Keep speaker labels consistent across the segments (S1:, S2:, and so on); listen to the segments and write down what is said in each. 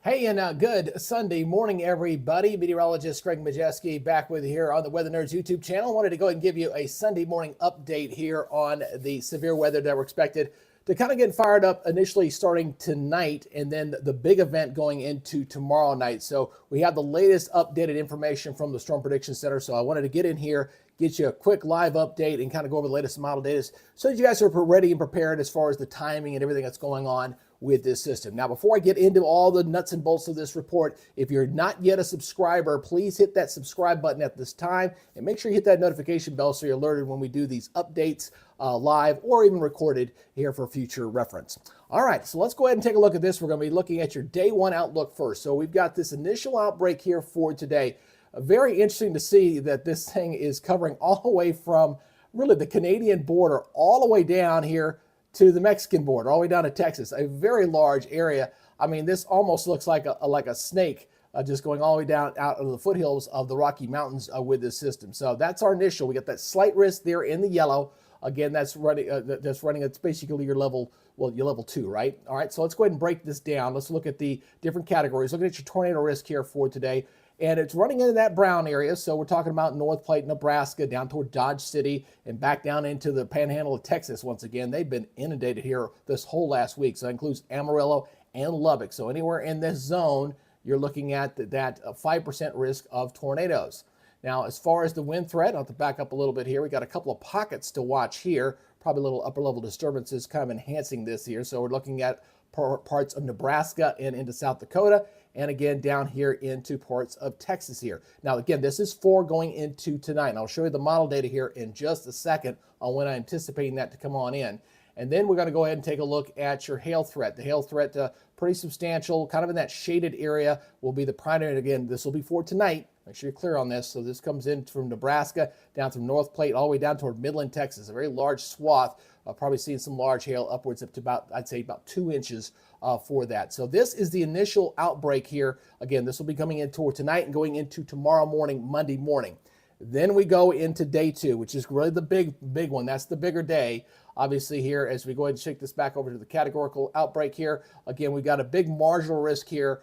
S1: Hey, and good Sunday morning, everybody. Meteorologist Greg Majeski back with you here on the Weather Nerds YouTube channel. I wanted to go ahead and give you a Sunday morning update here on the severe weather that we're expected to kind of get fired up initially starting tonight, and then the big event going into tomorrow night. So we have the latest updated information from the Storm Prediction Center. So I wanted to get in here, get you a quick live update and kind of go over the latest model data so that you guys are ready and prepared as far as the timing and everything that's going on with this system. Now, before I get into all the nuts and bolts of this report, if you're not yet a subscriber, please hit that subscribe button at this time and make sure you hit that notification bell so you're alerted when we do these updates live or even recorded here for future reference. All right, so let's go ahead and take a look at this. We're going to be looking at your day one outlook first. So we've got this initial outbreak here for today. Very interesting to see that this thing is covering all the way from really the Canadian border all the way down here to the Mexican border, all the way down to Texas, a very large area. I mean, this almost looks like a snake just going all the way down out of the foothills of the Rocky Mountains with this system. So that's our initial. We got that slight risk there in the yellow. Again, that's running. It's basically your level. Well, your level 2, right? All right. So let's go ahead and break this down. Let's look at the different categories. Looking at your tornado risk here for today. And it's running into that brown area. So we're talking about North Platte, Nebraska, down toward Dodge City, and back down into the panhandle of Texas. Once again, they've been inundated here this whole last week. So that includes Amarillo and Lubbock. So anywhere in this zone, you're looking at that 5% risk of tornadoes. Now, as far as the wind threat, I'll have to back up a little bit here. We got a couple of pockets to watch here. Probably a little upper level disturbances kind of enhancing this here. So we're looking at parts of Nebraska and into South Dakota, and again down here into parts of Texas here. Now again, this is for going into tonight, and I'll show you the model data here in just a second on when I'm anticipating that to come on in. And then we're going to go ahead and take a look at your hail threat. The hail threat, pretty substantial, kind of in that shaded area, will be the primary. Again, this will be for tonight. Make sure you're clear on this. So this comes in from Nebraska, down through North Platte, all the way down toward Midland, Texas. A very large swath. Probably seeing some large hail upwards up to about, I'd say, about 2 inches for that. So this is the initial outbreak here. Again, this will be coming in toward tonight and going into tomorrow morning, Monday morning. Then we go into day 2, which is really the big one. That's the bigger day. Obviously here, as we go ahead and shake this back over to the categorical outbreak here, again, we've got a big marginal risk here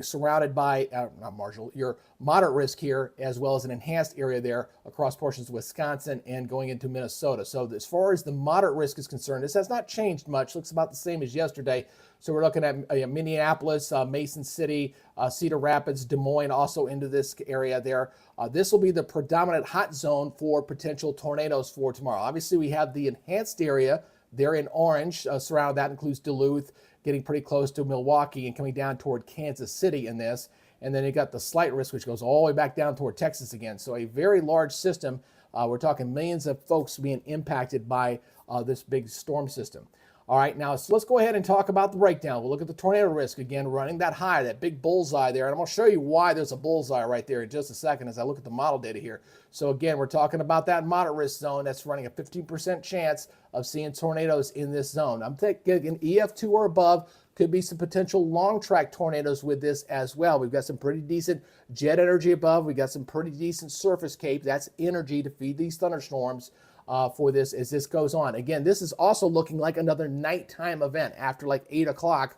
S1: surrounded by, not marginal, your moderate risk here, as well as an enhanced area there across portions of Wisconsin and going into Minnesota. So as far as the moderate risk is concerned, this has not changed much. Looks about the same as yesterday. So we're looking at Minneapolis, Mason City, Cedar Rapids, Des Moines, also into this area there. This will be the predominant hot zone for potential tornadoes for tomorrow. Obviously, we have the enhanced area there in orange. Surrounded that includes Duluth, getting pretty close to Milwaukee and coming down toward Kansas City in this. And then you got the slight risk, which goes all the way back down toward Texas again. So a very large system. We're talking millions of folks being impacted by this big storm system. All right, now so let's go ahead and talk about the breakdown. We'll look at the tornado risk again, running that high, that big bullseye there. And I'm going to show you why there's a bullseye right there in just a second as I look at the model data here. So again, we're talking about that moderate risk zone that's running a 15% chance of seeing tornadoes in this zone. I'm thinking an EF2 or above. Could be some potential long track tornadoes with this as well. We've got some pretty decent jet energy above. We've got some pretty decent surface cape. That's energy to feed these thunderstorms for this as this goes on. Again, this is also looking like another nighttime event after like 8 o'clock,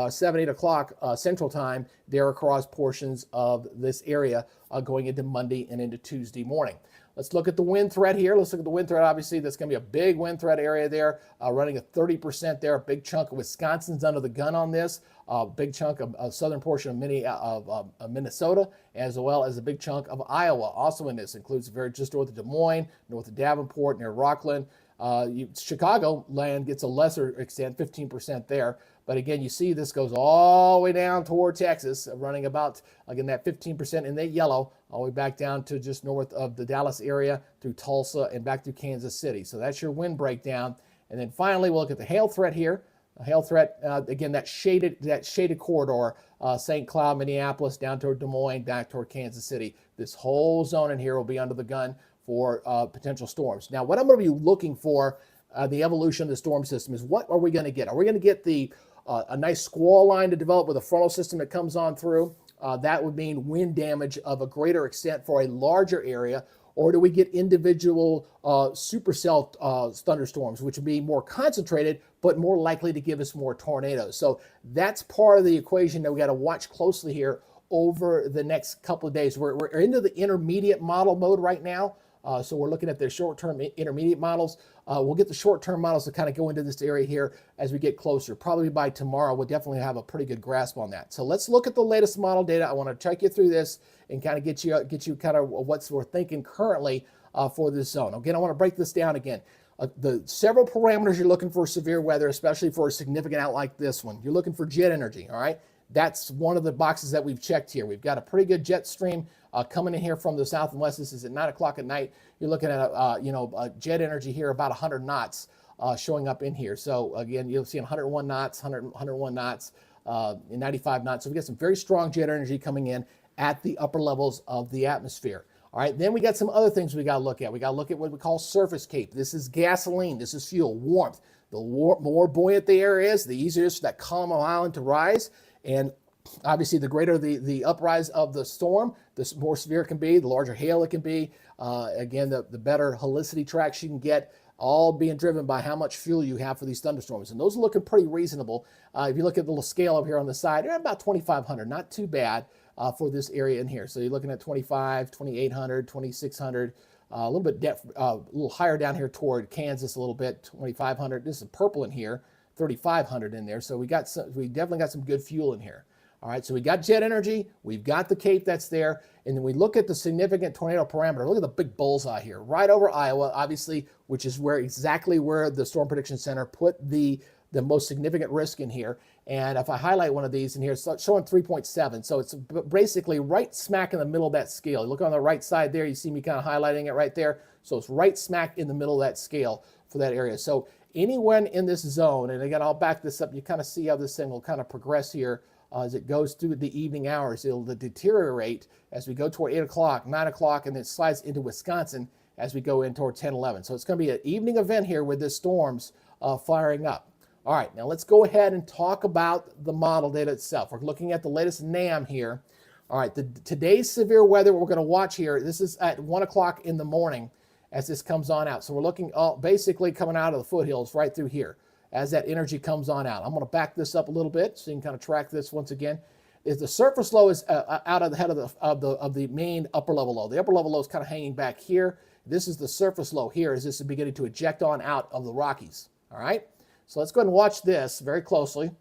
S1: 7, 8 o'clock Central Time there across portions of this area going into Monday and into Tuesday morning. Let's look at the wind threat here. Let's look at the wind threat. Obviously, that's going to be a big wind threat area there, running at 30% there. A big chunk of Wisconsin's under the gun on this. A big chunk of a southern portion of Minnesota, as well as a big chunk of Iowa. Also in this includes just north of Des Moines, north of Davenport, near Rockland. Chicago land gets a lesser extent, 15% there. But again, you see this goes all the way down toward Texas, running about, again, that 15% in the yellow, all the way back down to just north of the Dallas area, through Tulsa, and back through Kansas City. So that's your wind breakdown. And then finally, we'll look at the hail threat here. A hail threat, again, that shaded corridor, St. Cloud, Minneapolis, down toward Des Moines, back toward Kansas City. This whole zone in here will be under the gun for potential storms. Now, what I'm going to be looking for, the evolution of the storm system, is what are we going to get? Are we going to get a nice squall line to develop with a frontal system that comes on through? That would mean wind damage of a greater extent for a larger area. Or do we get individual supercell thunderstorms, which would be more concentrated but more likely to give us more tornadoes. So that's part of the equation that we got to watch closely here over the next couple of days. We're into the intermediate model mode right now. So we're looking at the short-term intermediate models. We'll get the short-term models to kind of go into this area here as we get closer. Probably by tomorrow, we'll definitely have a pretty good grasp on that. So let's look at the latest model data. I want to check you through this and kind of get you kind of what we're thinking currently for this zone. Again, I want to break this down again. The several parameters you're looking for severe weather, especially for a significant out like this one. You're looking for jet energy, all right? That's one of the boxes that we've checked here. We've got a pretty good jet stream coming in here from the south and west. This is at 9 o'clock at night. You're looking at jet energy here about 100 knots showing up in here. So again, you'll see 101 knots, 101 knots, 95 knots. So we got some very strong jet energy coming in at the upper levels of the atmosphere. All right, then we got some other things we got to look at. We got to look at what we call surface CAPE. This is gasoline. This is fuel, warmth. The more buoyant the air is, the easier it is for that column of island to rise. And obviously, the greater the uprise of the storm, the more severe it can be, the larger hail it can be. Again, the better helicity tracks you can get, all being driven by how much fuel you have for these thunderstorms. And those are looking pretty reasonable. If you look at the little scale up here on the side, they're about 2,500, not too bad for this area in here. So you're looking at 25, 2,800, 2,600, a little bit a little higher down here toward Kansas a little bit, 2,500. This is purple in here, 3,500 in there. So we definitely got some good fuel in here. All right, so we got jet energy, we've got the CAPE that's there, and then we look at the significant tornado parameter. Look at the big bullseye here, right over Iowa, obviously, which is exactly where the Storm Prediction Center put the most significant risk in here. And if I highlight one of these in here, it's showing 3.7. So it's basically right smack in the middle of that scale. You look on the right side there, you see me kind of highlighting it right there. So it's right smack in the middle of that scale for that area. So anyone in this zone, and again, I'll back this up, you kind of see how this thing will kind of progress here as it goes through the evening hours. It'll deteriorate as we go toward 8 o'clock, 9 o'clock, and then it slides into Wisconsin as we go in toward 10, 11. So it's going to be an evening event here with the storms firing up. All right, now let's go ahead and talk about the model data itself. We're looking at the latest NAM here. All right, today's severe weather we're going to watch here, this is at 1 o'clock in the morning as this comes on out. So we're looking basically coming out of the foothills right through here as that energy comes on out. I'm going to back this up a little bit so you can kind of track this once again. Is the surface low is out of the head of the main upper level low. The upper level low is kind of hanging back here. This is the surface low here as this is beginning to eject on out of the Rockies. All right. So let's go ahead and watch this very closely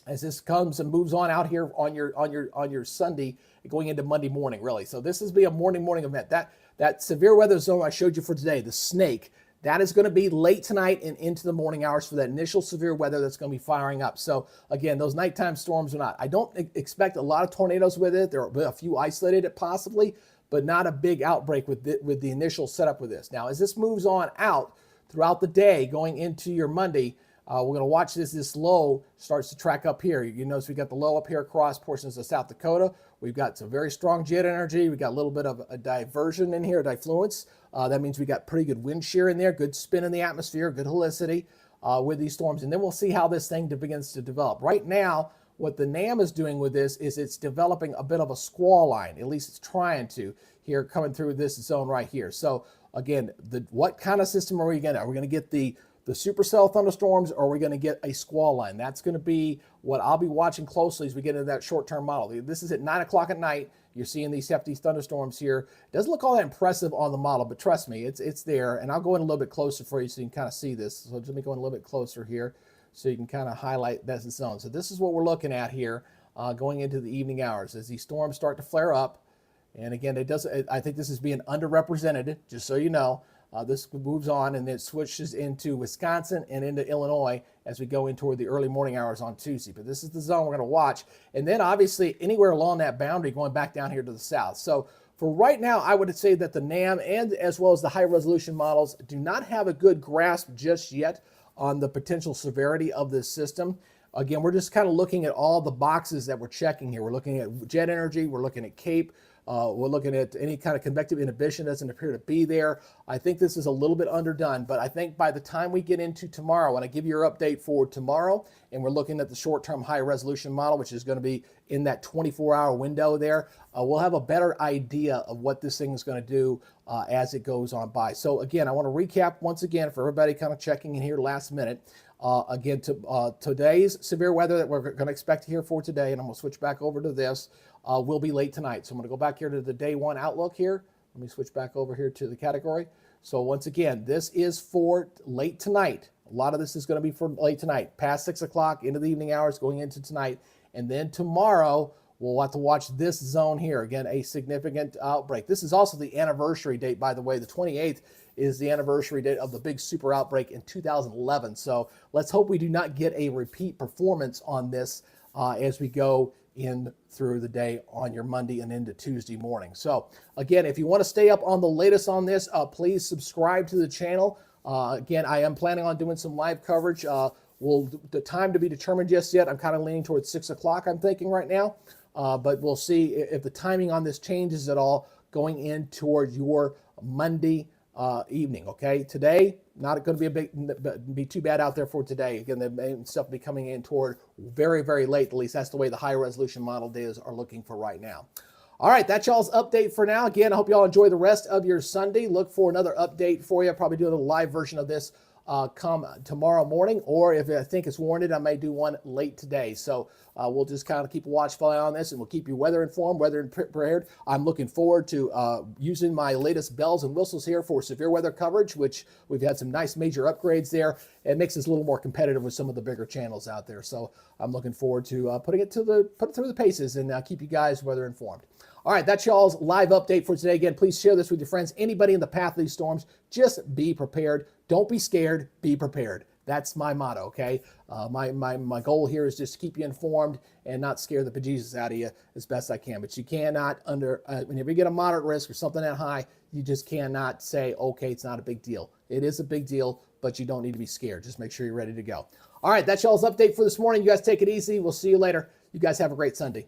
S1: as this comes and moves on out here on your Sunday going into Monday morning, really. So this is be a morning event. That severe weather zone I showed you for today, the snake, that is going to be late tonight and into the morning hours for that initial severe weather that's going to be firing up. So again, those nighttime storms are not. I don't expect a lot of tornadoes with it. There are a few isolated possibly, but not a big outbreak with the initial setup with this. Now, as this moves on out throughout the day going into your Monday, we're going to watch this low starts to track up here. You notice we got the low up here across portions of South Dakota. We've got some very strong jet energy. We got a little bit of a diversion in here, diffluence. That means we got pretty good wind shear in there, good spin in the atmosphere, good helicity with these storms. And then we'll see how this thing begins to develop. Right now, what the NAM is doing with this is it's developing a bit of a squall line. At least it's trying to here coming through this zone right here. So again, what kind of system are we going to? Are we going to get the supercell thunderstorms, or are we going to get a squall line? That's going to be what I'll be watching closely as we get into that short-term model. This is at 9 o'clock at night. You're seeing these hefty thunderstorms here. It doesn't look all that impressive on the model, but trust me, it's there. And I'll go in a little bit closer for you so you can kind of see this. So let me go in a little bit closer here so you can kind of highlight that zone. So this is what we're looking at here going into the evening hours as these storms start to flare up. And again, I think this is being underrepresented, just so you know. This moves on and then switches into Wisconsin and into Illinois as we go in toward the early morning hours on Tuesday. But this is the zone we're going to watch. And then obviously anywhere along that boundary going back down here to the south. So for right now, I would say that the NAM and as well as the high resolution models do not have a good grasp just yet on the potential severity of this system. Again, we're just kind of looking at all the boxes that we're checking here. We're looking at jet energy. We're looking at CAPE. We're looking at any kind of convective inhibition doesn't appear to be there. I think this is a little bit underdone, but I think by the time we get into tomorrow, when I give you your update for tomorrow, and we're looking at the short-term high-resolution model, which is going to be in that 24-hour window there, we'll have a better idea of what this thing is going to do as it goes on by. So again, I want to recap once again for everybody kind of checking in here last minute. Again, today's severe weather that we're going to expect here for today, and I'm going to switch back over to this, will be late tonight. So I'm going to go back here to the day one outlook here. Let me switch back over here to the category. So once again, this is for late tonight. A lot of this is going to be for late tonight, past 6 o'clock, into the evening hours, going into tonight. And then tomorrow, we'll have to watch this zone here. Again, a significant outbreak. This is also the anniversary date, by the way. The 28th is the anniversary date of the big super outbreak in 2011. So let's hope we do not get a repeat performance on this as we go in through the day on your Monday and into Tuesday morning. So again, if you want to stay up on the latest on this, please subscribe to the channel. Again, I am planning on doing some live coverage. The time to be determined just yet. I'm kind of leaning towards 6 o'clock, I'm thinking right now. But we'll see if the timing on this changes at all going in towards your Monday evening. Okay, today not going to be too bad out there for today. Again, the main stuff will be coming in toward very, very late. At least that's the way the high resolution model data are looking for right now. All right, that's y'all's update for now. Again, I hope y'all enjoy the rest of your Sunday. Look for another update for you. I'll probably do a little live version of this come tomorrow morning, or if I think it's warranted, I may do one late today. So we'll just kind of keep a watchful eye on this, and we'll keep you weather informed, weather prepared. I'm looking forward to using my latest bells and whistles here for severe weather coverage, which we've had some nice major upgrades there. It makes us a little more competitive with some of the bigger channels out there. So I'm looking forward to put it through the paces and keep you guys weather informed. All right, that's y'all's live update for today. Again, please share this with your friends. Anybody in the path of these storms, just be prepared. Don't be scared, be prepared. That's my motto, okay? My goal here is just to keep you informed and not scare the bejesus out of you as best I can. But you cannot, whenever you get a moderate risk or something that high, you just cannot say, okay, it's not a big deal. It is a big deal, but you don't need to be scared. Just make sure you're ready to go. All right, that's y'all's update for this morning. You guys take it easy. We'll see you later. You guys have a great Sunday.